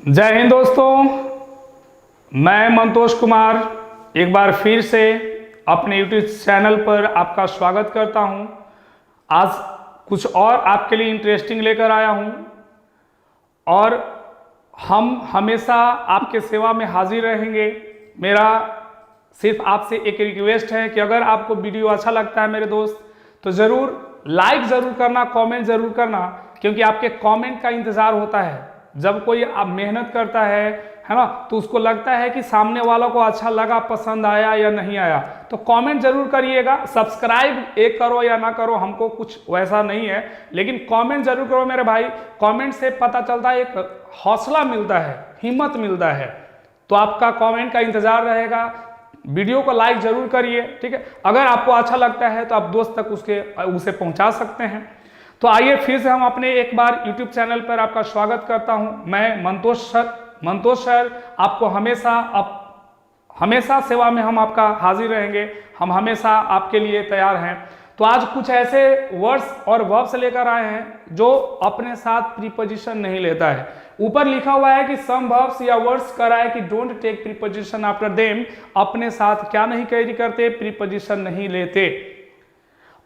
जय हिंद दोस्तों, मैं मंतोष कुमार एक बार फिर से अपने YouTube चैनल पर आपका स्वागत करता हूं। आज कुछ और आपके लिए इंटरेस्टिंग लेकर आया हूं और हम हमेशा आपके सेवा में हाजिर रहेंगे। मेरा सिर्फ आपसे एक रिक्वेस्ट है कि अगर आपको वीडियो अच्छा लगता है मेरे दोस्त, तो ज़रूर लाइक ज़रूर करना, कमेंट ज़रूर करना, क्योंकि आपके कमेंट का इंतज़ार होता है। जब कोई आप मेहनत करता है ना, तो उसको लगता है कि सामने वालों को अच्छा लगा, पसंद आया या नहीं आया, तो कमेंट जरूर करिएगा। सब्सक्राइब एक करो या ना करो, हमको कुछ वैसा नहीं है, लेकिन कमेंट जरूर करो मेरे भाई। कमेंट से पता चलता है, एक हौसला मिलता है, हिम्मत मिलता है। तो आपका कमेंट का इंतजार रहेगा। वीडियो को लाइक जरूर करिए, ठीक है। अगर आपको अच्छा लगता है तो आप दोस्त तक उसे पहुंचा सकते हैं। तो आइए फिर से हम अपने एक बार YouTube चैनल पर आपका स्वागत करता हूं। मैं मंतोष सर आपको हमेशा सेवा में हम आपका हाजिर रहेंगे। हम हमेशा आपके लिए तैयार हैं। तो आज कुछ ऐसे वर्ड्स और वर्ब्स लेकर आए हैं जो अपने साथ प्रीपोजिशन नहीं लेता है। ऊपर लिखा हुआ है कि सम वर्ब्स या वर्ड्स कराए कि don't take preposition after them, अपने साथ क्या नहीं कैरी करते, प्रीपोजिशन नहीं लेते।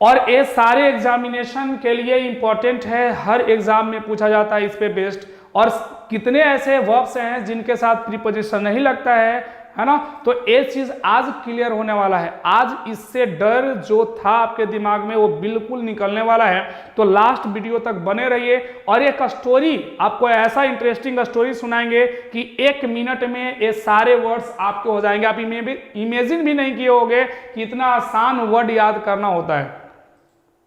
और ये सारे एग्जामिनेशन के लिए इंपॉर्टेंट है, हर एग्जाम में पूछा जाता है इस पे बेस्ड। और कितने ऐसे वर्ब्स हैं जिनके साथ प्रीपोजिशन नहीं लगता है ना। तो ये चीज आज क्लियर होने वाला है। आज इससे डर जो था आपके दिमाग में वो बिल्कुल निकलने वाला है। तो लास्ट वीडियो तक बने रहिए और एक स्टोरी, आपको ऐसा इंटरेस्टिंग स्टोरी सुनाएंगे कि 1 मिनट में ये सारे वर्ड्स आपके हो जाएंगे। आप इमेजिन भी नहीं किए होंगे कि इतना आसान वर्ड याद करना होता है।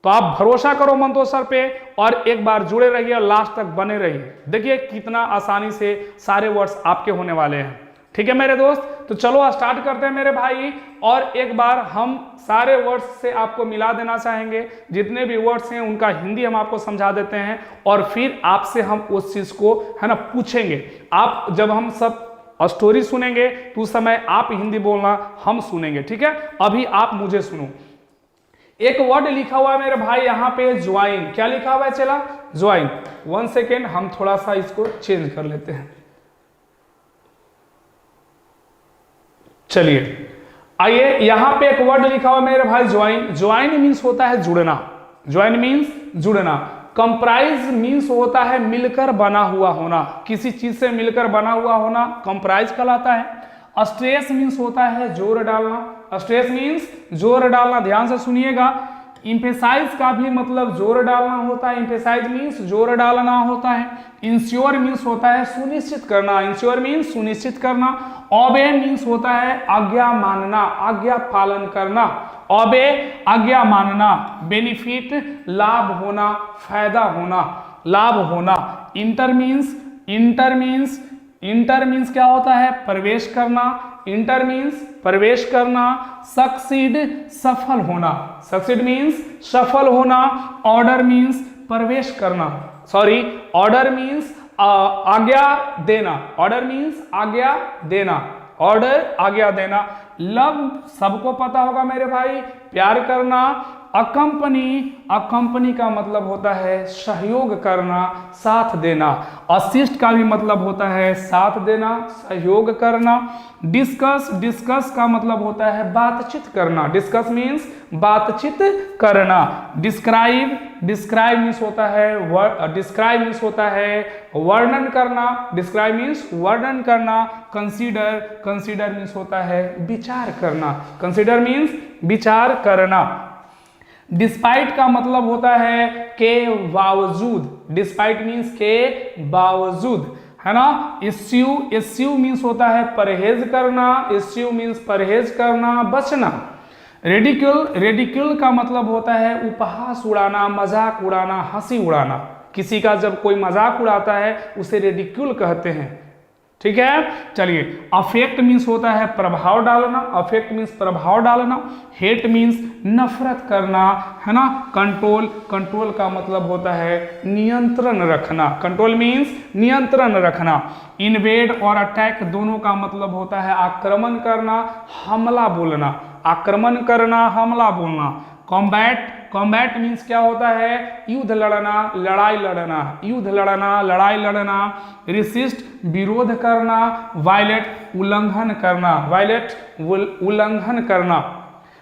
तो आप भरोसा करो मंतोष सर पे और एक बार जुड़े रहिए और लास्ट तक बने रहिए। देखिए कितना आसानी से सारे वर्ड्स आपके होने वाले हैं, ठीक है मेरे दोस्त। तो चलो स्टार्ट करते हैं मेरे भाई। और एक बार हम सारे वर्ड्स से आपको मिला देना चाहेंगे। जितने भी वर्ड्स हैं उनका हिंदी हम आपको समझा देते हैं और फिर आपसे हम उस चीज को है ना पूछेंगे। आप जब हम सब स्टोरी सुनेंगे तो उस समय आप हिंदी बोलना, हम सुनेंगे, ठीक है। अभी आप मुझे सुनो। एक वर्ड लिखा हुआ है मेरे भाई यहाँ पे, ज्वाइन। क्या लिखा हुआ है चला? ज्वाइन। 1 सेकेंड, हम थोड़ा सा इसको चेंज कर लेते हैं। चलिए आइए, यहां पे एक वर्ड लिखा हुआ है मेरे भाई, ज्वाइन। ज्वाइन मीन्स होता है जुड़ना। ज्वाइन मीन्स जुड़ना। कंप्राइज मीन्स होता है मिलकर बना हुआ होना, किसी चीज से मिलकर बना हुआ होना कंप्राइज कहलाता है। स्ट्रेस मीन्स होता है जोर डालना। स्ट्रेस मीन्स जोर डालना, ध्यान से सुनिएगा। इम्फेसाइज का भी मतलब जोर डालना होता है। इम्फेसाइज मीन्स जोर डालना होता है। इंश्योर मीन्स होता है सुनिश्चित करना। इंश्योर मीन्स सुनिश्चित करना। ओबे मीन्स होता है आज्ञा मानना, आज्ञा पालन करना। ओबे आज्ञा मानना। बेनिफिट लाभ होना, फायदा होना, लाभ होना। इंटर मीन्स क्या होता है? प्रवेश करना। इंटर मीन्स प्रवेश करना। सक्सीड सफल होना। सक्सीड मीन्स सफल होना। ऑर्डर मीन्स प्रवेश करना, सॉरी, ऑर्डर मीन्स आज्ञा देना। ऑर्डर मीन्स आज्ञा देना। ऑर्डर आज्ञा देना। लव सबको पता होगा मेरे भाई, प्यार करना। अकंपनी का मतलब होता है सहयोग करना, साथ देना। असिस्ट का भी मतलब होता है साथ देना, सहयोग करना। डिस्कस का मतलब होता है बातचीत करना। डिस्कस मीन्स बातचीत करना। डिस्क्राइब मीन्स होता है वर्णन करना। डिस्क्राइब मीन्स वर्णन करना। कंसीडर मीन्स होता है विचार करना। कंसीडर मीन्स विचार करना। डिस्पाइट का मतलब होता है के बावजूद। डिस्पाइट मीन्स के बावजूद, है ना। इश्यू मीन्स होता है परहेज करना। इश्यू मीन्स परहेज करना, बचना। रेडिक्यूल का मतलब होता है उपहास उड़ाना, मजाक उड़ाना, हंसी उड़ाना। किसी का जब कोई मजाक उड़ाता है उसे रेडिक्यूल कहते हैं, ठीक है। चलिए, अफेक्ट मीन्स होता है प्रभाव डालना। अफेक्ट मीन्स प्रभाव डालना। हेट मीन्स नफरत करना, है ना। कंट्रोल का मतलब होता है नियंत्रण रखना। कंट्रोल मीन्स नियंत्रण रखना। इन्वेड और अटैक दोनों का मतलब होता है आक्रमण करना, हमला बोलना। आक्रमण करना, हमला बोलना। कॉम्बैट कॉम्बैट मीन्स क्या होता है, युद्ध लड़ना, लड़ाई लड़ना, युद्ध लड़ना, लड़ाई लड़ना। रेसिस्ट विरोध करना, वायलेट उल्लंघन करना, वायलेट उल्लंघन करना।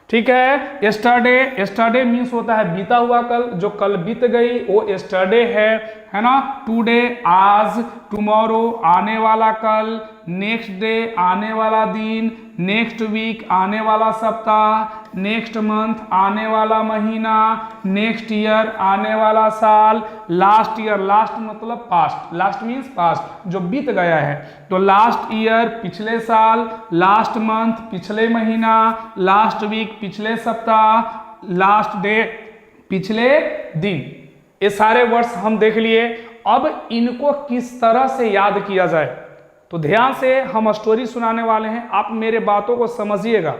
ठीक है। यस्टरडे, यस्टरडे मीन्स होता है बीता हुआ कल, जो कल बीत गई वो यस्टरडे है ना। टुडे आज, टुमारो आने वाला कल, नेक्स्ट डे आने वाला दिन, नेक्स्ट वीक आने वाला सप्ताह, नेक्स्ट मंथ आने वाला महीना, नेक्स्ट ईयर आने वाला साल, लास्ट ईयर, लास्ट मतलब पास्ट, लास्ट मीन्स पास्ट जो बीत गया है, तो लास्ट ईयर पिछले साल, लास्ट मंथ पिछले महीना, लास्ट वीक पिछले सप्ताह, लास्ट डे पिछले दिन। ये सारे वर्ड्स हम देख लिए। अब इनको किस तरह से याद किया जाए, तो ध्यान से हम स्टोरी सुनाने वाले हैं, आप मेरे बातों को समझिएगा।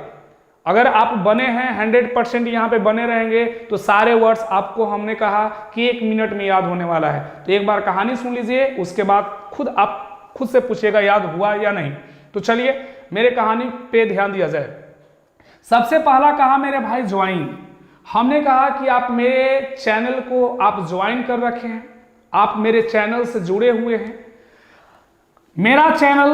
अगर आप बने हैं 100% यहाँ पे बने रहेंगे तो सारे वर्ड्स आपको हमने कहा कि 1 मिनट में याद होने वाला है। तो एक बार कहानी सुन लीजिए, उसके बाद आप खुद से पूछिएगा याद हुआ या नहीं। तो चलिए मेरे कहानी पे ध्यान दिया जाए। सबसे पहला कहा मेरे भाई ज्वाइन। हमने कहा कि आप मेरे चैनल को आप ज्वाइन कर रखे हैं, आप मेरे चैनल से जुड़े हुए हैं। मेरा चैनल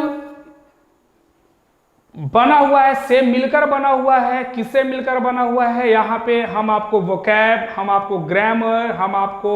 बना हुआ है, से मिलकर बना हुआ है। किससे मिलकर बना हुआ है? यहाँ पे हम आपको वोकैब, हम आपको ग्रामर, हम आपको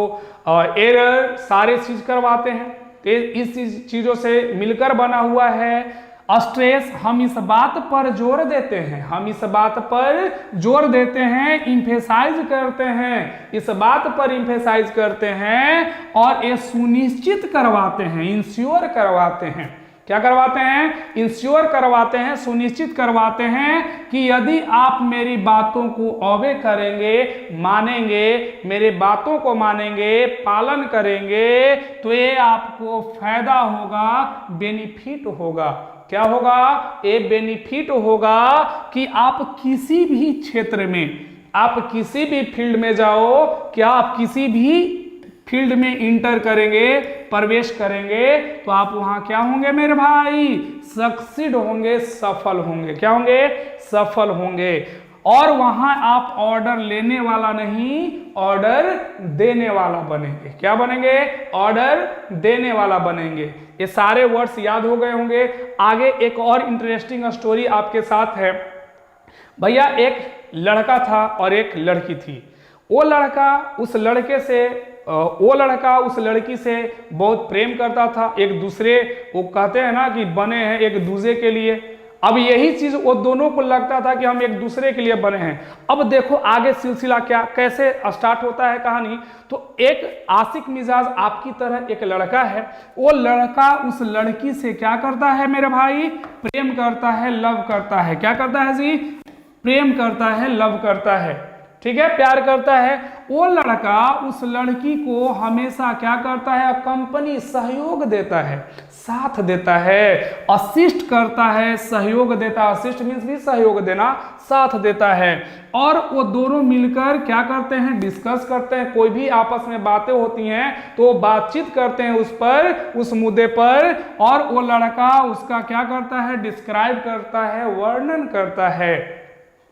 एरर सारे चीज करवाते हैं। तो इस चीजों से मिलकर बना हुआ है। स्ट्रेस, हम इस बात पर जोर देते हैं, हम इस बात पर जोर देते हैं, इम्फेसाइज करते हैं, इस बात पर इम्फेसाइज करते हैं और ये सुनिश्चित करवाते हैं, इंश्योर करवाते हैं। क्या करवाते हैं? इंश्योर करवाते हैं, सुनिश्चित करवाते हैं कि यदि आप मेरी बातों को ऑबे करेंगे, मानेंगे, मेरे बातों को मानेंगे, पालन करेंगे, तो ये आपको फायदा होगा, बेनिफिट होगा। क्या होगा? ये बेनिफिट होगा कि आप किसी भी क्षेत्र में, आप किसी भी फील्ड में जाओ, क्या आप किसी भी फील्ड में इंटर करेंगे, प्रवेश करेंगे, तो आप वहां क्या होंगे मेरे भाई? सक्सीड होंगे, सफल होंगे। क्या होंगे? सफल होंगे। और वहां आप ऑर्डर लेने वाला नहीं, ऑर्डर देने वाला बनेंगे। क्या बनेंगे? ऑर्डर देने वाला बनेंगे। ये सारे वर्ड्स याद हो गए होंगे। आगे एक और इंटरेस्टिंग स्टोरी आपके साथ है। भैया एक लड़का था और एक लड़की थी। वो लड़का उस लड़की से बहुत प्रेम करता था। एक दूसरे, वो कहते हैं ना कि बने हैं एक दूसरे के लिए। अब यही चीज वो दोनों को लगता था कि हम एक दूसरे के लिए बने हैं। अब देखो आगे सिलसिला क्या कैसे स्टार्ट होता है कहानी। तो एक आशिक मिजाज आपकी तरह एक लड़का है। वो लड़का उस लड़की से क्या करता है मेरे भाई? प्रेम करता है, लव करता है। क्या करता है जी? प्रेम करता है, लव करता है। ठीक है, प्यार करता है। वो लड़का उस लड़की को हमेशा क्या करता है? कंपनी, सहयोग देता है, साथ देता है, असिस्ट करता है, सहयोग देता है। असिस्ट मीन्स भी सहयोग देना, साथ देता है। और वो दोनों मिलकर क्या करते हैं? डिस्कस करते हैं। कोई भी आपस में बातें होती हैं तो बातचीत करते हैं उस पर, उस मुद्दे पर। और वो लड़का उसका क्या करता है? डिस्क्राइब करता है, वर्णन करता है।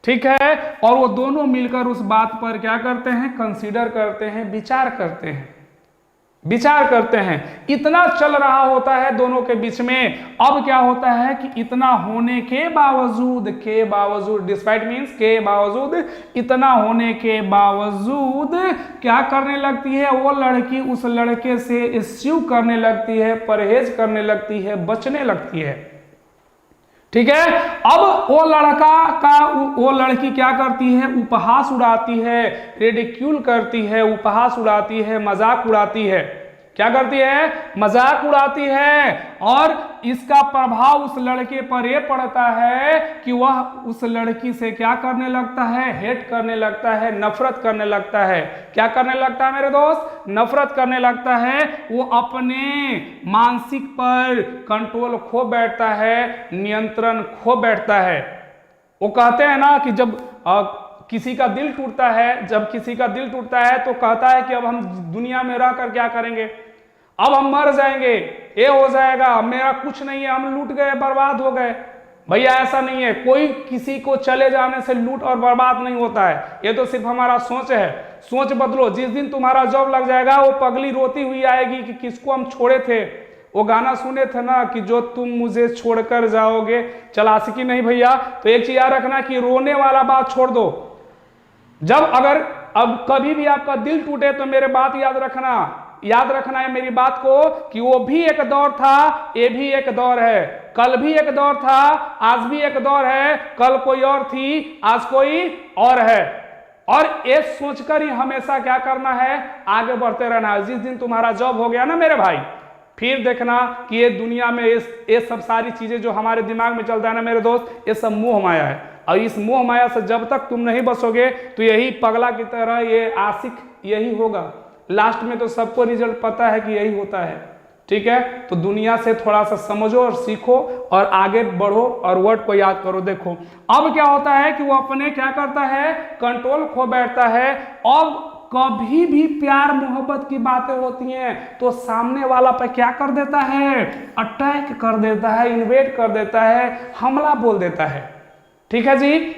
ठीक है। और वो दोनों मिलकर उस बात पर क्या करते हैं? कंसीडर करते हैं, विचार करते हैं, विचार करते हैं। इतना चल रहा होता है दोनों के बीच में। अब क्या होता है कि इतना होने के बावजूद, डिस्पाइट मीन्स के बावजूद, इतना होने के बावजूद क्या करने लगती है वो लड़की? उस लड़के से इश्यू करने लगती है, परहेज करने लगती है, बचने लगती है। ठीक है। अब वो लड़की क्या करती है? उपहास उड़ाती है, रेडिक्यूल करती है, उपहास उड़ाती है, मजाक उड़ाती है। क्या करती है? मजाक उड़ाती है। और इसका प्रभाव उस लड़के पर यह पड़ता है कि वह उस लड़की से क्या करने लगता है? हेट करने लगता है, नफरत करने लगता है। क्या करने लगता है मेरे दोस्त? नफरत करने लगता है। वो अपने मानसिक पर कंट्रोल खो बैठता है, नियंत्रण खो बैठता है। वो कहते हैं ना कि जब किसी का दिल टूटता है, तो कहता है कि अब हम दुनिया में रहकर क्या करेंगे? अब हम मर जाएंगे, ये हो जाएगा, मेरा कुछ नहीं है, हम लूट गए, बर्बाद हो गए। भैया ऐसा नहीं है, कोई किसी को चले जाने से लूट और बर्बाद नहीं होता है, ये तो सिर्फ हमारा सोच है। सोच बदलो, जिस दिन तुम्हारा जॉब लग जाएगा वो पगली रोती हुई आएगी कि किसको हम छोड़े थे। वो गाना सुने थे ना कि जो तुम मुझे छोड़कर जाओगे, चल आशिकी नहीं भैया। तो एक चीज याद रखना कि रोने वाला बात छोड़ दो। जब अगर अब कभी भी आपका दिल टूटे तो मेरे बात याद रखना है मेरी बात को कि वो भी एक दौर था, ये भी एक दौर है, कल भी एक दौर था, आज भी एक दौर है, कल कोई और थी, आज कोई और है। और ये सोचकर ही हमेशा क्या करना है, आगे बढ़ते रहना है। जिस दिन तुम्हारा जॉब हो गया ना मेरे भाई, फिर देखना कि ये दुनिया में ये सब सारी चीजें जो हमारे दिमाग में चलता है ना मेरे दोस्त, ये सब मोह माया है। और इस मोह माया से जब तक तुम नहीं बचोगे तो यही पगला की तरह ये आशिक यही होगा। लास्ट में तो सबको रिजल्ट पता है कि यही होता है। ठीक है, तो दुनिया से थोड़ा सा समझो और सीखो और आगे बढ़ो और वर्ड को याद करो। देखो अब क्या होता है कि वो अपने क्या करता है, कंट्रोल खो बैठता है। अब कभी भी प्यार मोहब्बत की बातें होती हैं तो सामने वाला पे क्या कर देता है, अटैक कर देता है, इन्वेड कर देता है, हमला बोल देता है। ठीक है जी,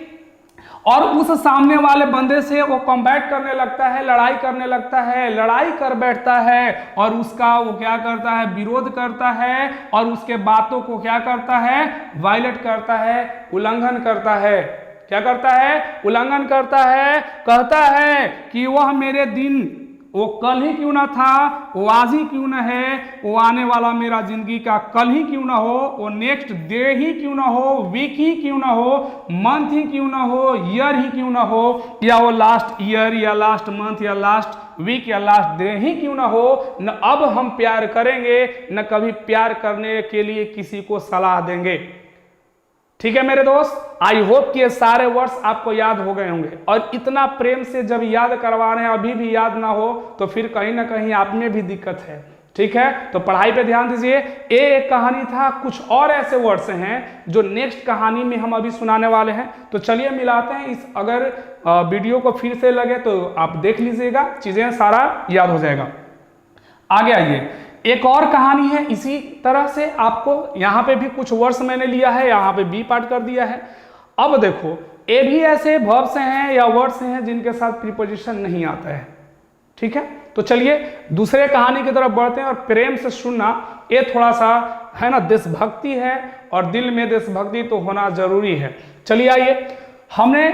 और उस सामने वाले बंदे से वो कॉम्बैट करने लगता है, लड़ाई करने लगता है, लड़ाई कर बैठता है और उसका वो क्या करता है, विरोध करता है और उसके बातों को क्या करता है, वायलेट करता है, उल्लंघन करता है। क्या करता है, उल्लंघन करता है। कहता है कि वह मेरे दिन, वो कल ही क्यों ना था, वो आज ही क्यों ना है, वो आने वाला मेरा जिंदगी का कल ही क्यों ना हो, वो नेक्स्ट डे ही क्यों ना हो, वीक ही क्यों ना हो, मंथ ही क्यों ना हो, ईयर ही क्यों ना हो, या वो लास्ट ईयर या लास्ट मंथ या लास्ट वीक या लास्ट डे ही क्यों ना हो, न अब हम प्यार करेंगे न कभी प्यार करने के लिए किसी को सलाह देंगे। ठीक है मेरे दोस्त, आई होप कि ये सारे वर्ड्स आपको याद हो गए होंगे। और इतना प्रेम से जब याद करवा रहे हैं अभी भी याद ना हो तो फिर कहीं ना कहीं आप में भी दिक्कत है। ठीक है, तो पढ़ाई पे ध्यान दीजिए। ये एक कहानी था, कुछ और ऐसे वर्ड्स हैं जो नेक्स्ट कहानी में हम अभी सुनाने वाले हैं। तो चलिए मिलाते हैं इस, अगर वीडियो को फिर से लगे तो आप देख लीजिएगा, चीजें सारा याद हो जाएगा। आगे आइए, एक और कहानी है इसी तरह से। आपको यहाँ पे भी कुछ वर्ड्स मैंने लिया है, यहाँ पे बी पार्ट कर दिया है। अब देखो ये भी ऐसे वर्ब्स हैं या वर्ड्स हैं जिनके साथ प्रीपोजिशन नहीं आता है। ठीक है, तो चलिए दूसरे कहानी की तरफ बढ़ते हैं और प्रेम से सुनना। ये थोड़ा सा है ना, देशभक्ति है और दिल में देशभक्ति तो होना जरूरी है। चलिए आइए, हमने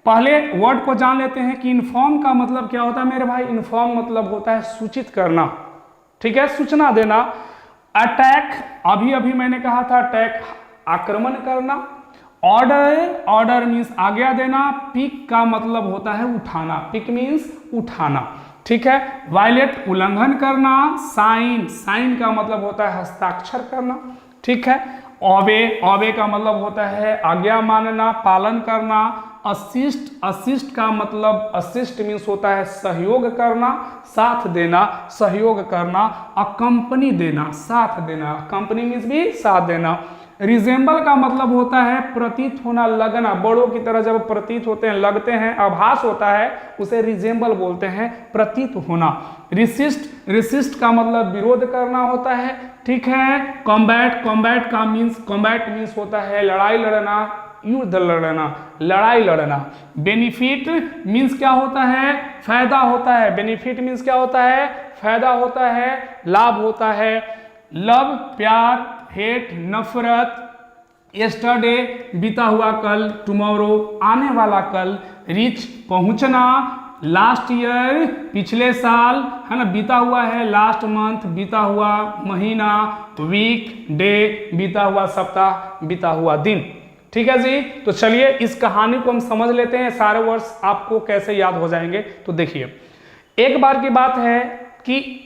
पहले वर्ड को जान लेते हैं कि इन्फॉर्म का मतलब क्या होता है मेरे भाई। इन्फॉर्म मतलब होता है सूचित करना। ठीक है, सूचना देना। अटैक, अभी मैंने कहा था अटैक, आक्रमण करना। ऑर्डर, ऑर्डर मीन्स आज्ञा देना। पिक का मतलब होता है उठाना, पिक मीन्स उठाना। ठीक है, वायलेट उल्लंघन करना। साइन, साइन का मतलब होता है हस्ताक्षर करना। ठीक है, ओबे, ओबे का मतलब होता है आज्ञा मानना, पालन करना। असिस्ट, असिस्ट का मतलब, असिस्ट मीन्स होता है सहयोग करना, साथ देना, सहयोग करना। अकंपनी देना, साथ देना, कंपनी मीन्स भी साथ देना। रिजेंबल का मतलब होता है प्रतीत होना, लगना। बड़ों की तरह जब प्रतीत होते हैं, लगते हैं, आभास होता है, उसे रिजेंबल बोलते हैं, प्रतीत होना। रिसिस्ट, रिसिस्ट का मतलब विरोध करना होता है। ठीक है, कॉम्बैट, कॉम्बैट का मीन्स, कॉम्बैट मीन्स होता है लड़ाई लड़ना, युद्ध लड़ना, लड़ाई लड़ना। बेनिफिट मीन्स क्या होता है, फायदा होता है। बेनिफिट मीन्स क्या होता है, फायदा होता है, लाभ होता है। लव प्यार, हेट नफरत। यस्टरडे बीता हुआ कल, टुमारो आने वाला कल। रिच पहुंचना। लास्ट ईयर पिछले साल, है ना, बीता हुआ है। लास्ट मंथ बीता हुआ महीना। वीक डे बीता हुआ सप्ताह, बीता हुआ दिन। ठीक है जी, तो चलिए इस कहानी को हम समझ लेते हैं। सारे वर्ड्स आपको कैसे याद हो जाएंगे, तो देखिए एक बार की बात है कि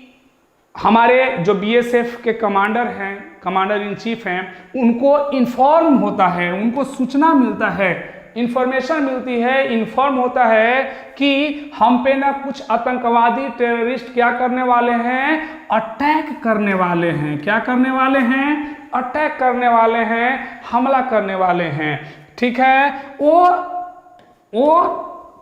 हमारे जो बीएसएफ के कमांडर हैं, कमांडर इन चीफ हैं, उनको इन्फॉर्म होता है, उनको सूचना मिलता है, इंफॉर्मेशन मिलती है, इन्फॉर्म होता है कि हम पे ना कुछ आतंकवादी टेररिस्ट क्या करने वाले हैं, अटैक करने वाले हैं। क्या करने वाले हैं, अटैक करने वाले हैं, हमला करने वाले हैं। ठीक है, वो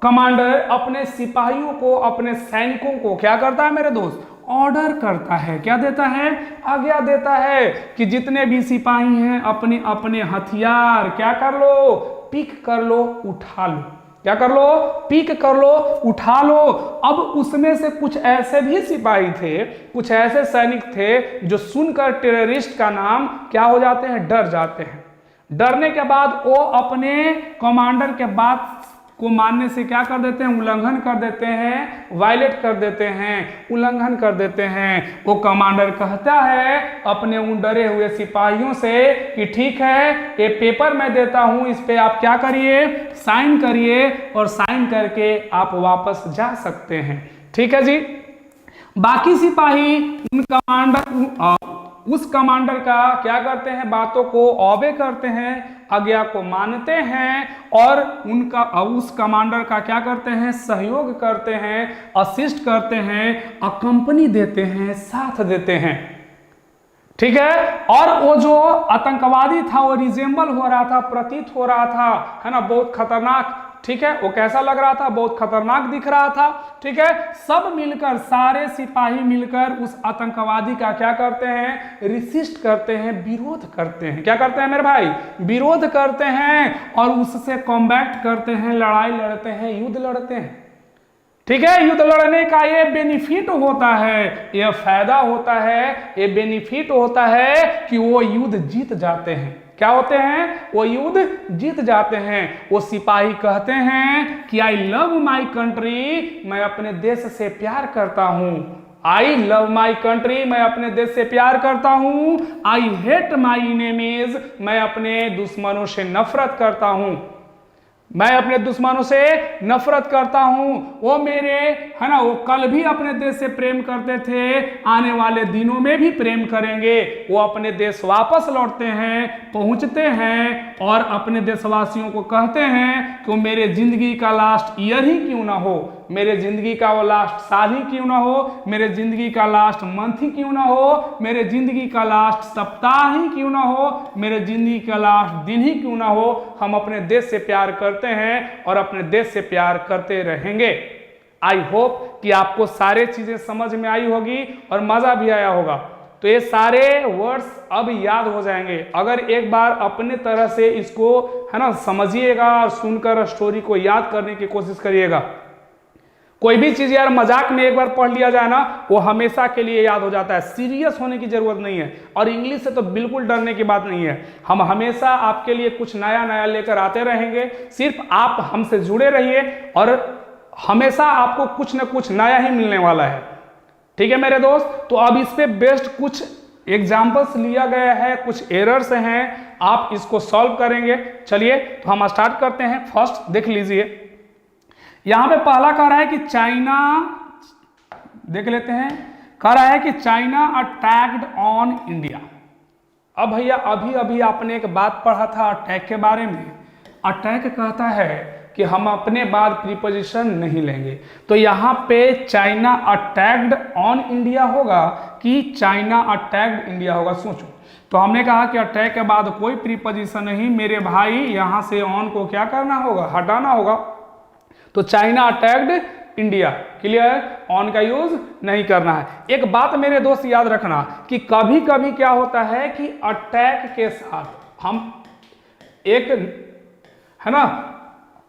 कमांडर अपने सिपाहियों को, अपने सैनिकों को क्या करता है मेरे दोस्त, ऑर्डर करता है। क्या देता है? आज्ञा देता है कि जितने भी सिपाही हैं अपने अपने हथियार क्या कर लो? पिक कर लो, उठा लो। क्या कर लो? पिक कर लो, उठा लो। अब उसमें से कुछ ऐसे भी सिपाही थे, कुछ ऐसे सैनिक थे जो सुनकर टेररिस्ट का नाम क्या हो जाते हैं? डर जाते हैं। डरने के बाद वो अपने कमांडर के बात को मानने से क्या कर देते हैं? उल्लंघन कर देते हैं, वायलेट कर देते हैं, उल्लंघन कर देते हैं। वो कमांडर कहता है अपने उन डरे हुए सिपाहियों से कि ठीक है, ये पेपर मैं देता हूं, इस पे आप क्या करिए? साइन करिए, और साइन करके आप वापस जा सकते हैं। ठीक है जी। बाकी सिपाही उस कमांडर का क्या करते हैं? बातों को ऑबे करते हैं, आज्ञा को मानते हैं, और उस कमांडर का क्या करते हैं? सहयोग करते हैं, असिस्ट करते हैं, अकंपनी देते हैं, साथ देते हैं। ठीक है। और वो जो आतंकवादी था वो रिजेंबल हो रहा था, प्रतीत हो रहा था, है ना, बहुत खतरनाक। ठीक है, वो कैसा लग रहा था? बहुत खतरनाक दिख रहा था। ठीक है, सब मिलकर, सारे सिपाही मिलकर उस आतंकवादी का क्या करते हैं? रिसिस्ट करते हैं, विरोध करते हैं। क्या करते हैं मेरे भाई? विरोध करते हैं, और उससे कॉम्बैट करते हैं, लड़ाई लड़ते हैं, युद्ध लड़ते हैं। ठीक है, युद्ध लड़ने का ये बेनिफिट होता है, ये फायदा होता है, ये बेनिफिट होता है कि वो युद्ध जीत जाते हैं। क्या होते हैं? वो युद्ध जीत जाते हैं। वो सिपाही कहते हैं कि आई लव माई कंट्री, मैं अपने देश से प्यार करता हूं। आई लव माई कंट्री, मैं अपने देश से प्यार करता हूं। आई हेट माई एनिमीज, मैं अपने दुश्मनों से नफरत करता हूं। मैं अपने दुश्मनों से नफरत करता हूं। वो मेरे, है ना, वो कल भी अपने देश से प्रेम करते थे, आने वाले दिनों में भी प्रेम करेंगे। वो अपने देश वापस लौटते हैं, पहुंचते हैं, और अपने देशवासियों को कहते हैं कि मेरे जिंदगी का लास्ट ईयर ही क्यों ना हो, मेरे जिंदगी का वो लास्ट साल ही क्यों ना हो, मेरे जिंदगी का लास्ट मंथ ही क्यों ना हो, मेरे जिंदगी का लास्ट सप्ताह ही क्यों ना हो, मेरे जिंदगी का लास्ट दिन ही क्यों ना हो, हम अपने देश से प्यार करते हैं और अपने देश से प्यार करते रहेंगे। आई होप कि आपको सारे चीजें समझ में आई होगी और मजा भी आया होगा। तो ये सारे वर्ड्स अब याद हो जाएंगे अगर एक बार अपने तरह से इसको, है ना, समझिएगा और सुनकर स्टोरी को याद करने की कोशिश करिएगा। कोई भी चीज यार मजाक में एक बार पढ़ लिया जाए ना, वो हमेशा के लिए याद हो जाता है। सीरियस होने की जरूरत नहीं है, और इंग्लिश से तो बिल्कुल डरने की बात नहीं है। हम हमेशा आपके लिए कुछ नया नया लेकर आते रहेंगे। सिर्फ आप हमसे जुड़े रहिए और हमेशा आपको कुछ न कुछ नया ही मिलने वाला है। ठीक है मेरे दोस्त। तो अब इस पे बेस्ड कुछ एग्जाम्पल्स लिया गया है, कुछ एरर्स हैं, आप इसको सॉल्व करेंगे। चलिए तो हम स्टार्ट करते हैं। फर्स्ट देख लीजिए, यहां पे पहला कह रहा है कि चाइना, देख लेते हैं, कह रहा है कि चाइना अटैक्ड ऑन इंडिया। अब भैया अभी अभी आपने एक बात पढ़ा था अटैक के बारे में। अटैक कहता है कि हम अपने बाद प्रीपोजिशन नहीं लेंगे, तो यहां पे चाइना अटैक्ड ऑन इंडिया होगा कि चाइना अटैक्ड इंडिया होगा? सोचो। तो हमने कहा कि अटैक के बाद कोई प्रीपोजिशन नहीं मेरे भाई, यहां से ऑन को क्या करना होगा? हटाना होगा। तो China attacked India, clear? On का यूज नहीं करना है। एक बात मेरे दोस्त याद रखना कि कभी कभी क्या होता है कि अटैक के साथ हम एक, है ना,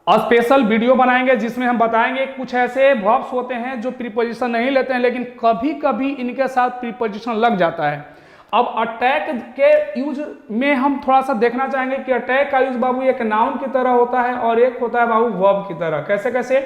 स्पेशल वीडियो बनाएंगे जिसमें हम बताएंगे कुछ ऐसे वर्ब्स होते हैं जो प्रीपोजिशन नहीं लेते हैं, लेकिन कभी कभी इनके साथ प्रीपोजिशन लग जाता है। अब अटैक के यूज में हम थोड़ा सा देखना चाहेंगे कि अटैक का यूज बाबू एक नाउन की तरह होता है और एक होता है बाबू वर्ब की तरह। कैसे कैसे?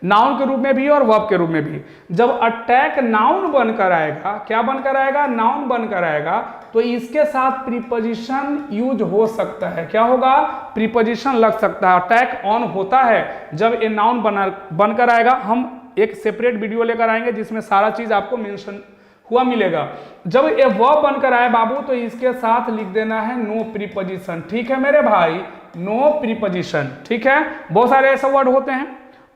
नाउन के रूप में भी और वर्ब के रूप में भी। जब अटैक नाउन बनकर आएगा, क्या बनकर आएगा? नाउन बनकर आएगा, तो इसके साथ प्रीपोजिशन यूज हो सकता है। क्या होगा? प्रीपोजिशन लग सकता है। अटैक ऑन होता है जब ये नाउन बनकर आएगा। हम एक सेपरेट वीडियो लेकर आएंगे जिसमें सारा चीज आपको मेंशन हुआ मिलेगा। जब ये वर्ब बनकर आए बाबू, तो इसके साथ लिख देना है नो प्रीपोजिशन। ठीक है मेरे भाई, नो प्रीपोजिशन। ठीक है, बहुत सारे ऐसे वर्ड होते हैं।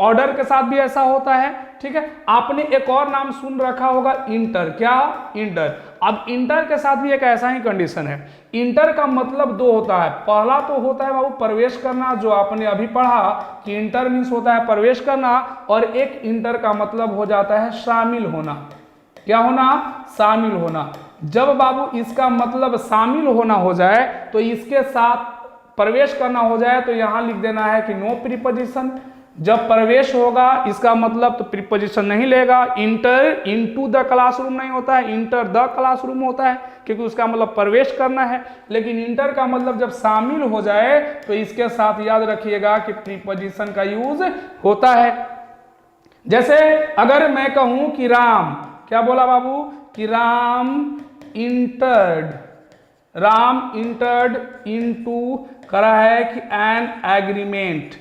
ऑर्डर के साथ भी ऐसा होता है। ठीक है, आपने एक और नाम सुन रखा होगा इंटर। क्या? इंटर। अब इंटर के साथ भी एक ऐसा ही कंडीशन है। इंटर का मतलब दो होता है। पहला तो होता है बाबू प्रवेश करना, जो आपने अभी पढ़ा कि इंटर मीन्स होता है प्रवेश करना, और एक इंटर का मतलब हो जाता है शामिल होना। क्या होना, शामिल होना। जब बाबू इसका मतलब शामिल होना हो जाए तो इसके साथ प्रवेश करना हो जाए तो यहां लिख देना है कि नो प्रीपोजिशन। जब प्रवेश होगा इसका मतलब तो प्रीपोजिशन नहीं लेगा। इंटर इनटू द क्लासरूम नहीं होता है, इंटर द क्लासरूम होता है, क्योंकि उसका मतलब प्रवेश करना है। लेकिन इंटर का मतलब जब शामिल हो जाए तो इसके साथ याद रखिएगा कि प्रीपोजिशन का यूज होता है। जैसे अगर मैं कहूं कि राम, क्या बोला बाबू, कि राम इंटर्ड इनटू करा है कि एन एग्रीमेंट,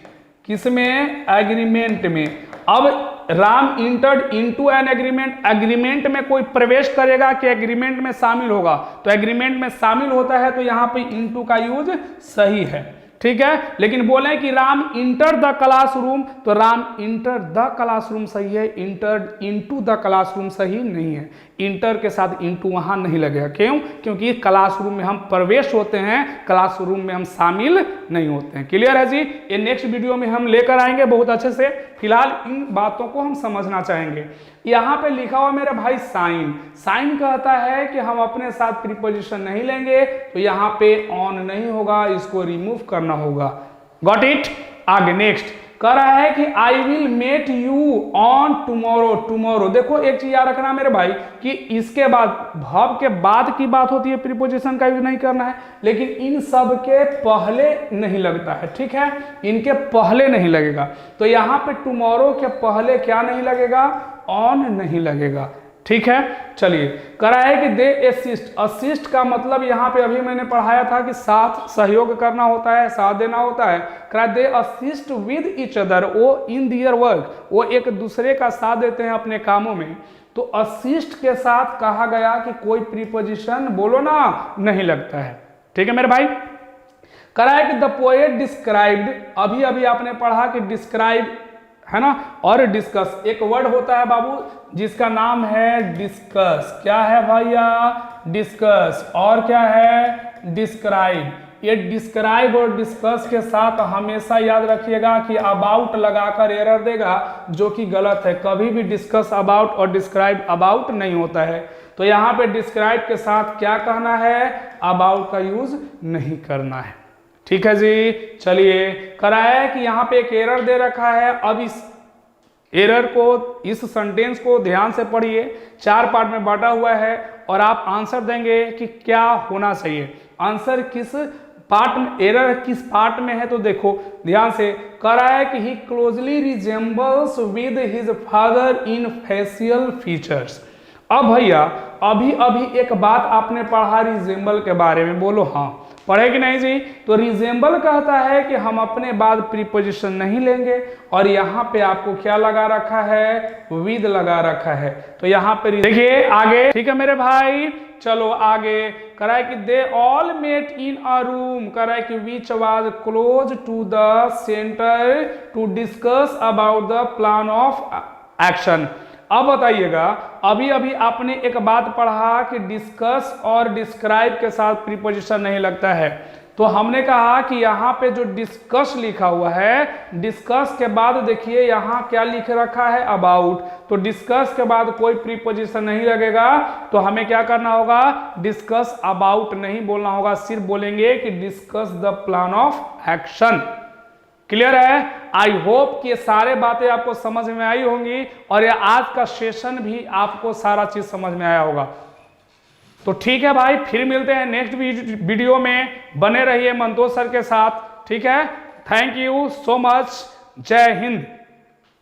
किसमें, एग्रीमेंट में। अब Ram entered into an agreement, agreement में कोई प्रवेश करेगा कि एग्रीमेंट में शामिल होगा, तो एग्रीमेंट में शामिल होता है तो यहां पे इनटू का यूज सही है, ठीक है। लेकिन बोले कि राम इंटर द क्लासरूम, तो राम इंटर द क्लासरूम सही है, इंटर इनटू द क्लासरूम सही नहीं है। इंटर के साथ इनटू वहां नहीं लगेगा, क्यों, क्योंकि क्लासरूम में हम प्रवेश होते हैं, क्लासरूम में हम शामिल नहीं होते हैं। क्लियर है जी। ये नेक्स्ट वीडियो में हम लेकर आएंगे बहुत अच्छे से। फिलहाल इन बातों को हम समझना चाहेंगे। यहाँ पे लिखा हुआ मेरा भाई साइन, साइन कहता है कि हम अपने साथ प्रीपोजिशन नहीं लेंगे, तो यहाँ पे ऑन नहीं होगा, इसको रिमूव करना होगा। Got it. आगे नेक्स्ट कह रहा है कि I will met you on tomorrow. Tomorrow देखो एक चीज याद रखना मेरे भाई कि इसके बाद वर्ब के बाद की बात होती है, प्रीपोजिशन का यूज नहीं करना है, लेकिन इन सब के पहले नहीं लगता है, ठीक है, इनके पहले नहीं लगेगा। तो यहाँ पे टुमारो के पहले क्या नहीं लगेगा, ऑन नहीं लगेगा, ठीक है। चलिए करा है कि दे असिस्ट, असिस्ट का मतलब यहाँ पे अभी मैंने पढ़ाया था कि साथ सहयोग करना होता है, साथ देना होता है। करा दे असिस्ट विद ईच अदर, वो इन दियर वर्क, वो एक दूसरे का साथ देते हैं अपने कामों में। तो असिस्ट के साथ कहा गया कि कोई प्रीपोजिशन बोलो ना नहीं लगता है, ठीक है मेरे भाई। करा है कि द पोएट डिस्क्राइब्ड, अभी अभी आपने पढ़ा कि डिस्क्राइब है ना, और डिस्कस, एक वर्ड होता है बाबू जिसका नाम है डिस्कस। क्या है भैया, डिस्कस, और क्या है, डिस्क्राइब। ये डिस्क्राइब और डिस्कस के साथ हमेशा याद रखिएगा कि अबाउट लगाकर एरर देगा, जो कि गलत है। कभी भी डिस्कस अबाउट और डिस्क्राइब अबाउट नहीं होता है। तो यहाँ पे डिस्क्राइब के साथ क्या कहना है, अबाउट का यूज नहीं करना है, ठीक है जी। चलिए कराया है कि यहाँ पे एक एरर दे रखा है। अब इस एरर को, इस सेंटेंस को ध्यान से पढ़िए, 4 पार्ट में बांटा हुआ है और आप आंसर देंगे कि क्या होना चाहिए। आंसर किस पार्ट में, एरर किस पार्ट में है, तो देखो ध्यान से। करा है कि ही closely resembles with his father in facial features. अब भैया अभी अभी एक बात आपने पढ़ा रिजेंबल के बारे में, बोलो हाँ, पढ़े कि नहीं जी। तो रिजेंबल कहता है कि हम अपने बाद प्रीपोजिशन नहीं लेंगे, और यहाँ पे आपको क्या लगा रखा है, विद लगा रखा है। तो यहाँ पे देखिए आगे, ठीक है मेरे भाई। चलो आगे कराए कि they all met in a room, कराए कि which was close to the centre to discuss about the plan of action. अब बताइएगा, अभी अभी आपने एक बात पढ़ा कि डिस्कस और डिस्क्राइब के साथ प्रीपोजिशन नहीं लगता है, तो हमने कहा कि यहाँ पे जो डिस्कस लिखा हुआ है, डिस्कस के बाद देखिए यहाँ क्या लिख रखा है, अबाउट। तो डिस्कस के बाद कोई प्रीपोजिशन नहीं लगेगा, तो हमें क्या करना होगा, डिस्कस अबाउट नहीं बोलना होगा, सिर्फ बोलेंगे कि discuss the plan of action. Clear है। आई होप कि ये सारे बातें आपको समझ में आई होंगी, और ये आज का सेशन भी आपको सारा चीज समझ में आया होगा। तो ठीक है भाई, फिर मिलते हैं नेक्स्ट वीडियो में। बने रहिए मंतोष सर के साथ, ठीक है। Thank you so much. जय हिंद।